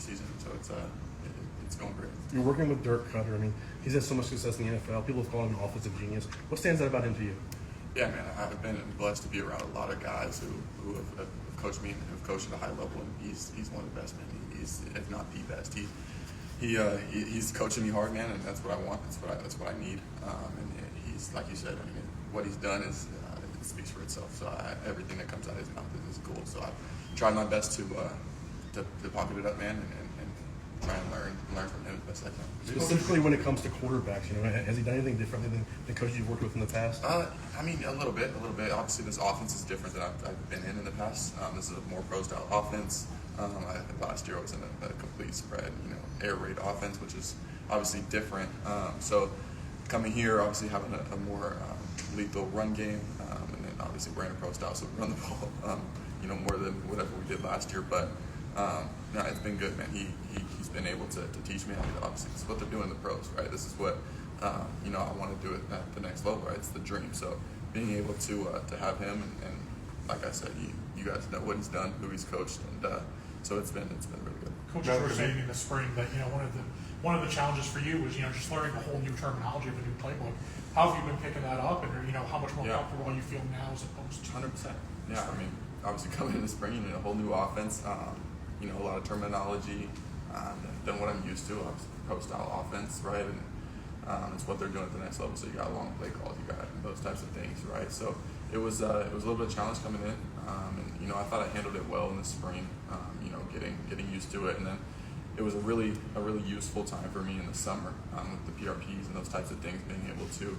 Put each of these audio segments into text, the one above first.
season. So it's going great. You're working with Dirk Cutter. I mean, he's had so much success in the NFL. People have called him an offensive genius. What stands out about him to you? Yeah, man, I've been blessed to be around a lot of guys who have coached me and have coached at a high level, and he's one of the best, man. He's if not the best. He's coaching me hard, man, and that's what I want. That's what I need. And he's, like you said, I mean, what he's done is it speaks for itself. So everything that comes out of his mouth is cool. So I tried my best to pocket it up, man, and try and learn from him as best I can. Specifically when it comes to quarterbacks, has he done anything differently than coaches you've worked with in the past? I mean, a little bit. Obviously, this offense is different than I've been in the past. This is a more pro-style offense. Last year I was in a complete spread, air raid offense, which is obviously different. So coming here, obviously having a more lethal run game, and then obviously we're in a pro style, so we run the ball, more than whatever we did last year. But no, it's been good, man. He's been able to teach me. I mean, obviously, this is what they're doing in the pros, right? This is what I want to do it at the next level, right? It's the dream. So being able to have him and like I said, you guys know what he's done, who he's coached, and so it's been really good. Coaches were saying in the spring that one of the challenges for you was just learning a whole new terminology of a new playbook. How have you been picking that up, and how much more comfortable you feel now as opposed to 100%. Yeah, I mean, obviously coming in the spring, a whole new offense, a lot of terminology than what I'm used to. Obviously, pro-style offense, right? And it's what they're doing at the next level. So you got long play calls, you got those types of things, right? So it was a little bit of a challenge coming in, and I thought I handled it well in the spring. Getting used to it, and then it was a really useful time for me in the summer with the PRPs and those types of things, being able to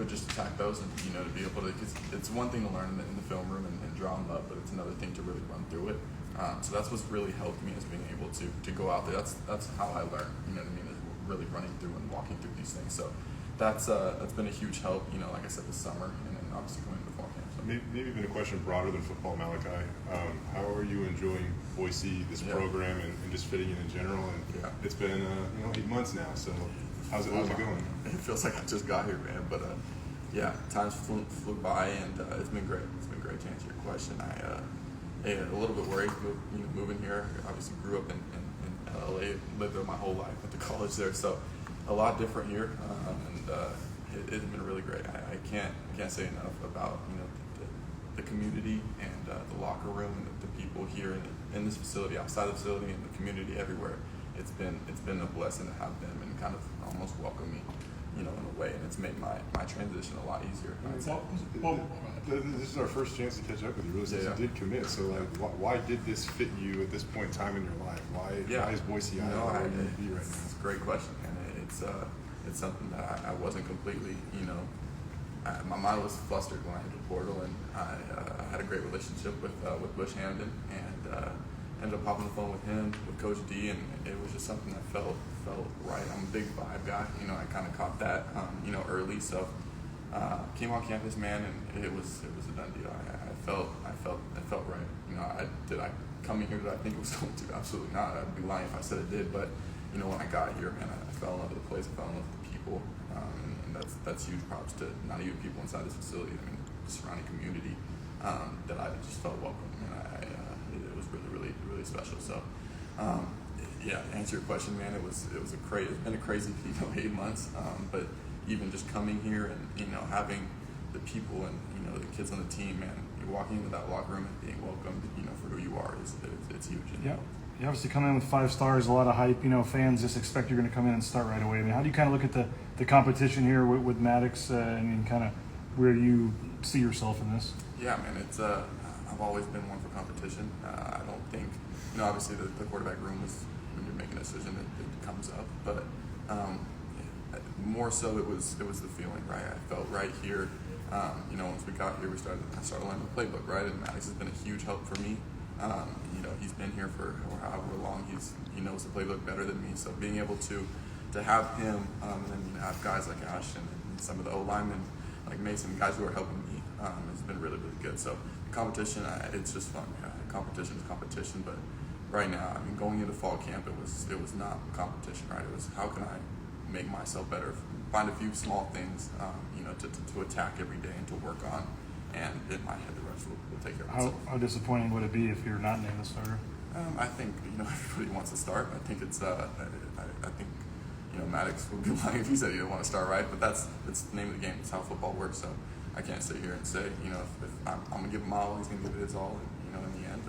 just attack those and to be able to, because it's one thing to learn in the film room and draw them up, but it's another thing to really run through it. So that's what's really helped me, is being able to go out there. That's how I learn. You know what I mean? Is really running through and walking through these things. So that's been a huge help. Like I said, this summer, and then obviously going to the fall camp. So. Maybe even a question broader than football, Malachi. How are you enjoying Boise, this program, and just fitting in general? And it's been 8 months now. So how's it going? It feels like I just got here, man. But times flew by, and it's been great. It's been great to answer your question. I a little bit worried, moving here. Obviously, grew up in LA, lived there my whole life, went to college there, so a lot different here, and it's been really great. I can't say enough about the community and the locker room and the people here in this facility, outside the facility, and the community everywhere. It's been a blessing to have them and kind of almost welcome me, in a way, and it's made my transition a lot easier. This is our first chance to catch up with you, really, since you did commit. So, why did this fit you at this point in time in your life? Why is Boise Iowa where you need to be right now? It's a great question, and it's something that I wasn't completely, my mind was flustered when I entered the portal, and I had a great relationship with Bush Hamden, and ended up hopping the phone with him, with Coach D, and it was just something that felt right. I'm a big vibe guy, I kind of caught that, early. So came on campus, man, and it was a done deal. I felt right. Did I come in here? Did I think it was going to? Absolutely not. I'd be lying if I said it did. But when I got here, man, I fell in love with the place. I fell in love with the people, and that's huge props to not even people inside this facility. I mean, the surrounding community that I just felt welcome, and it was really special. So, to answer your question, man, it's been a crazy 8 months, but even just coming here and having the people and the kids on the team, man, you're walking into that locker room and being welcomed, for who you are it's huge. Yeah. You obviously come in with 5 stars, a lot of hype. Fans just expect you're going to come in and start right away. I mean, how do you kind of look at the competition here with Maddox, and kind of where you see yourself in this? Yeah, man, it's I've always been one for competition. I don't think, obviously the quarterback room is, when you're making a decision, it comes up, but more so it was the feeling, right? I felt right here. Once we got here, I started learning the playbook, right? And Maddox has been a huge help for me. He's been here for however long. He knows the playbook better than me. So being able to have him, and then have guys like Ash and some of the O-linemen like Mason, guys who are helping me, has been really good. So competition, it's just fun. Competition is competition, but right now, I mean, going into fall camp, it was not competition, right? It was how can I make myself better, find a few small things, to attack every day and to work on, and in my head, the rest will take care of itself. How disappointing would it be if you're not named the starter? I think everybody wants to start. I think it's I think Maddox would be lying if he said he didn't want to start, right? But that's the name of the game. It's how football works. So I can't sit here and say if I'm gonna give him all, he's gonna give it his all. And, in the end,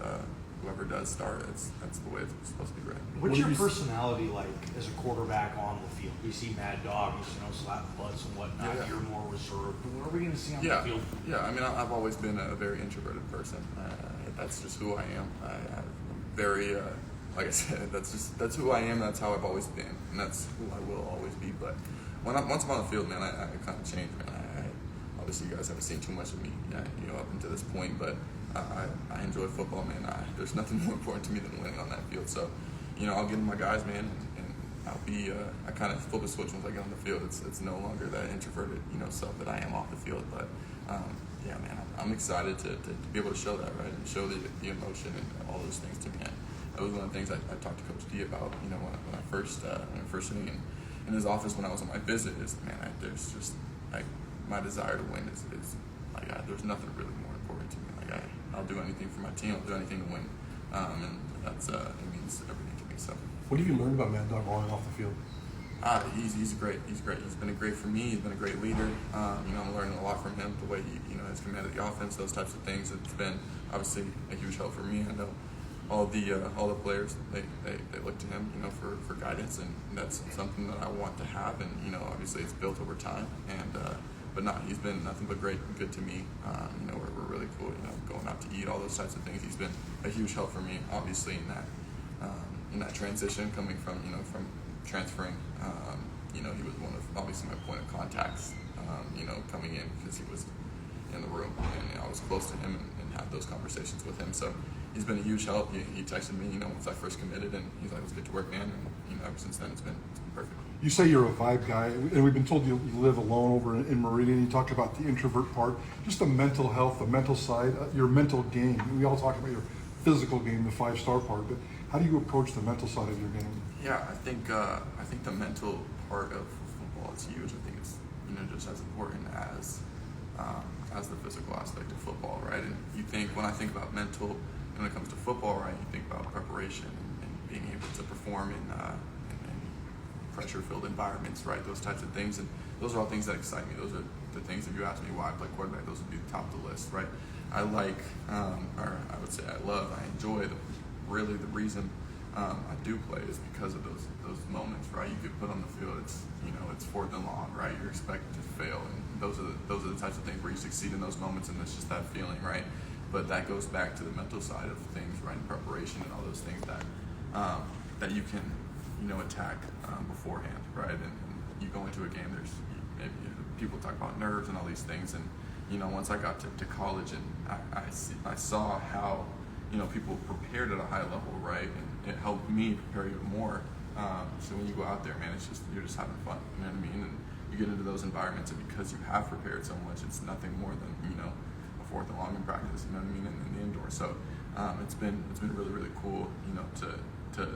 whoever does start, that's the way it's supposed to be, right? What's your personality like as a quarterback on the field? We see Mad Dog, slapping butts and whatnot. Yeah. You're more reserved. What are we going to see on the field? Yeah. I mean, I've always been a very introverted person. That's just who I am. I'm very, like I said, that's who I am. That's how I've always been, and that's who I will always be. But once I'm on the field, man, I kind of change, man. Obviously, you guys haven't seen too much of me, up until this point, but I enjoy football, man. There's nothing more important to me than winning on that field. So, I'll get in my guys, man, and I'll be. I kind of flip a switch once I get on the field. It's no longer that introverted, self that I am off the field. But yeah, man, I'm excited to be able to show that, right, and show the emotion and all those things to me. That was one of the things I talked to Coach D about. When I first sitting in his office when I was on my visit, is man, there's just like my desire to win is like there's nothing really more important to me. Like I'll do anything for my team. I'll do anything to win, and that's it means everything to me. So. What have you learned about Mad Dog on and off the field? He's great. He's great. He's been great for me. He's been a great leader. I'm learning a lot from him. The way he has commanded the offense, those types of things. It's been obviously a huge help for me. I know all the players they look to him, for guidance, and that's something that I want to have. And obviously it's built over time. And but he's been nothing but great and good to me. We're really cool. Going out to eat, all those types of things. He's been a huge help for me. Obviously in that transition, coming from from transferring. He was one of obviously my point of contacts. Coming in because he was in the room and I was close to him and had those conversations with him. So he's been a huge help. He texted me, once I first committed, and he's like, "Let's get to work, man." And ever since then, it's been perfect. You say you're a vibe guy, and we've been told you live alone over in Meridian. You talked about the introvert part, just the mental health, the mental side, your mental game. We all talk about your physical game, the 5-star part, but how do you approach the mental side of your game? Yeah, I think the mental part of football is huge. I think it's just as important as the physical aspect of football, right? And when I think about mental, when it comes to football, right, you think about preparation and being able to perform in pressure-filled environments, right? Those types of things, and those are all things that excite me. Those are the things. If you ask me why I play quarterback, those would be the top of the list, right? I like, or I would say I love, I enjoy the reason I do play is because of those moments, right? You get put on the field, it's 4th and long, right? You're expected to fail, and those are the types of things where you succeed in those moments, and it's just that feeling, right? But that goes back to the mental side of things, right? And preparation and all those things that you can attack beforehand, right? And you go into a game, there's maybe people talk about nerves and all these things, and once I got to college and I saw how people prepared at a high level, right? And it helped me prepare even more. So when you go out there, man, you're just having fun. You know what I mean? And you get into those environments, and because you have prepared so much, it's nothing more than a 4th and long in practice. You know what I mean? In the indoor. So it's been really really cool. To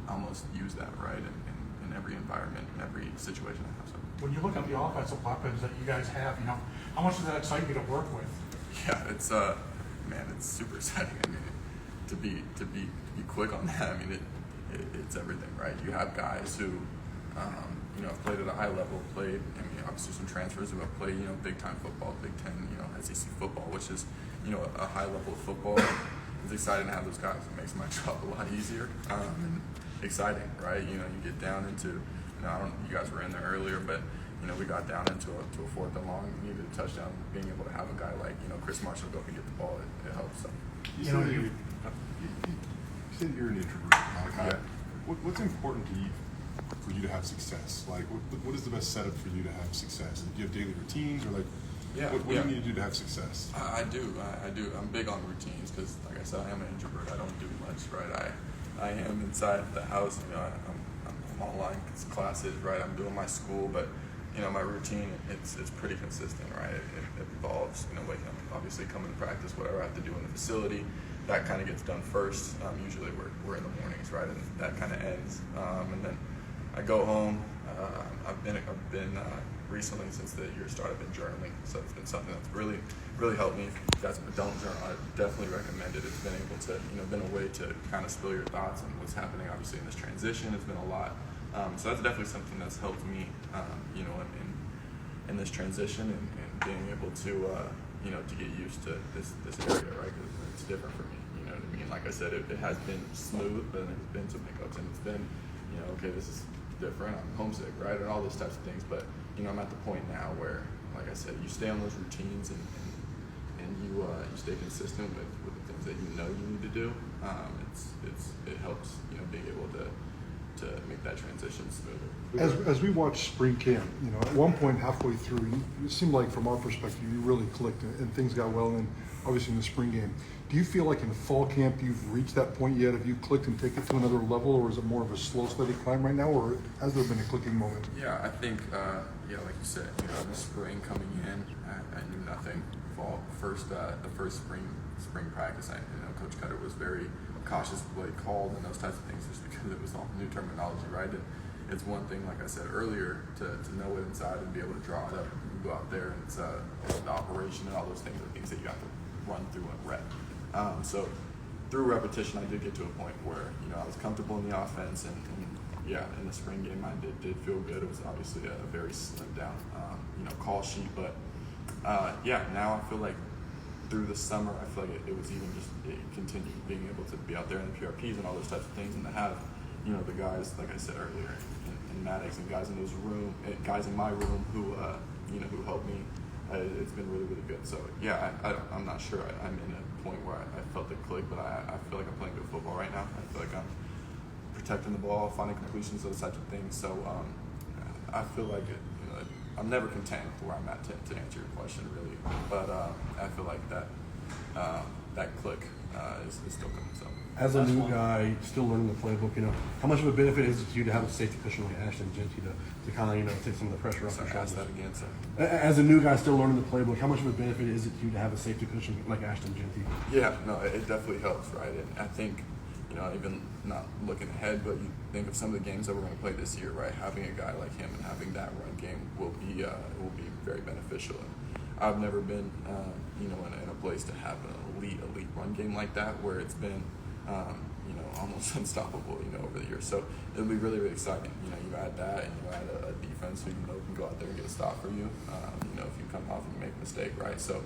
almost use that right in every environment, in every situation I have. So. When you look at the offensive weapons that you guys have, how much does that excite you to work with? Yeah, it's it's super exciting. I mean, to be quick on that. I mean, it's everything, right? You have guys who, have played at a high level, obviously some transfers who have played, big time football, Big Ten, SEC football, which is, a high level of football. It's exciting to have those guys. It makes my job a lot easier and exciting, right? You get down into, you guys were in there earlier, but we got down into a 4th and long, needed a touchdown. Being able to have a guy like Chris Marshall go up and get the ball, it helps. So. You said you're an introvert, Malachi. Yeah. What's important to you for you to have success? Like, what is the best setup for you to have success? Do you have daily routines, or like, what do you need to do to have success? I do. I'm big on routines because, like I said, I am an introvert. I don't do much, right? I am inside the house. I'm online classes, right? I'm doing my school, but my routine it's pretty consistent, right? It involves waking up, obviously coming to practice, whatever I have to do in the facility. That kind of gets done first. Usually we're in the mornings, right? And that kind of ends. And then I go home. I've been recently since the year started, I've been journaling. So it's been something that's really, really helped me. If you guys don't journal, I definitely recommend it. It's been able to, been a way to kind of spill your thoughts on what's happening. Obviously in this transition, it's been a lot. So that's definitely something that's helped me, in this transition and being able to, to get used to this area, right? Because it's different for me. You know what I mean? Like I said, it has been smooth, but there's been some hiccups, and it's been, okay, this is different. I'm homesick, right? And all those types of things. But I'm at the point now where, like I said, you stay on those routines and you stay consistent with the things that you need to do. It helps being able to make that transition smoother. As we watch spring camp, at one point halfway through, it seemed like from our perspective, you really clicked and things got well. And then obviously in the spring game, do you feel like in fall camp you've reached that point yet? Have you clicked and taken it to another level, or is it more of a slow, steady climb right now, or has there been a clicking moment? Yeah, I think, like you said, in the spring coming in, I knew nothing. Fall the first spring practice, Coach Cutter was very cautious of what he called and those types of things, just because it was all new terminology, right? And it's one thing, like I said earlier, to know it inside and be able to draw it up. You go out there and it's the operation and all those things are things that you have to run through and rep. So through repetition, I did get to a point where I was comfortable in the offense, and in the spring game I did feel good. It was obviously a very slimmed down call sheet, but now I feel like through the summer, I feel like it was even just continued being able to be out there in the PRPs and all those types of things, and to have the guys, like I said earlier, in Maddox and guys in my room who who helped me. It's been really, really good. So I'm not sure I'm in a point where I felt the click, but I feel like I'm playing good football right now. I feel like I'm protecting the ball, finding completions, those types of things. So I feel like I'm never content with where I'm at to answer your question, really. But I feel like that click is still coming. So as a new guy, still learning the playbook, how much of a benefit is it to you to have a safety cushion like Ashton Genty to kind of take some of the pressure off your shoulders? Ask that again, sir. As a new guy still learning the playbook, how much of a benefit is it to you to have a safety cushion like Ashton Genty? Yeah, no, it definitely helps, right? And I think, even not looking ahead, but you think of some of the games that we're going to play this year, right? Having a guy like him and having that run game will be very beneficial. And I've never been, in a place to have an elite run game like that, where it's been, almost unstoppable, over the years. So it'll be really, really exciting. You add that, and you add a defense who can go out there and get a stop for you. If you come off and you make a mistake, right? So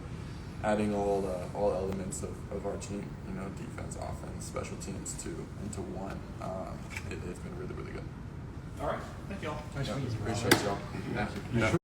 adding all elements of our team, defense, offense, special teams into one, it's been really, really good. All right. Thank you all. Appreciate y'all. Thank you.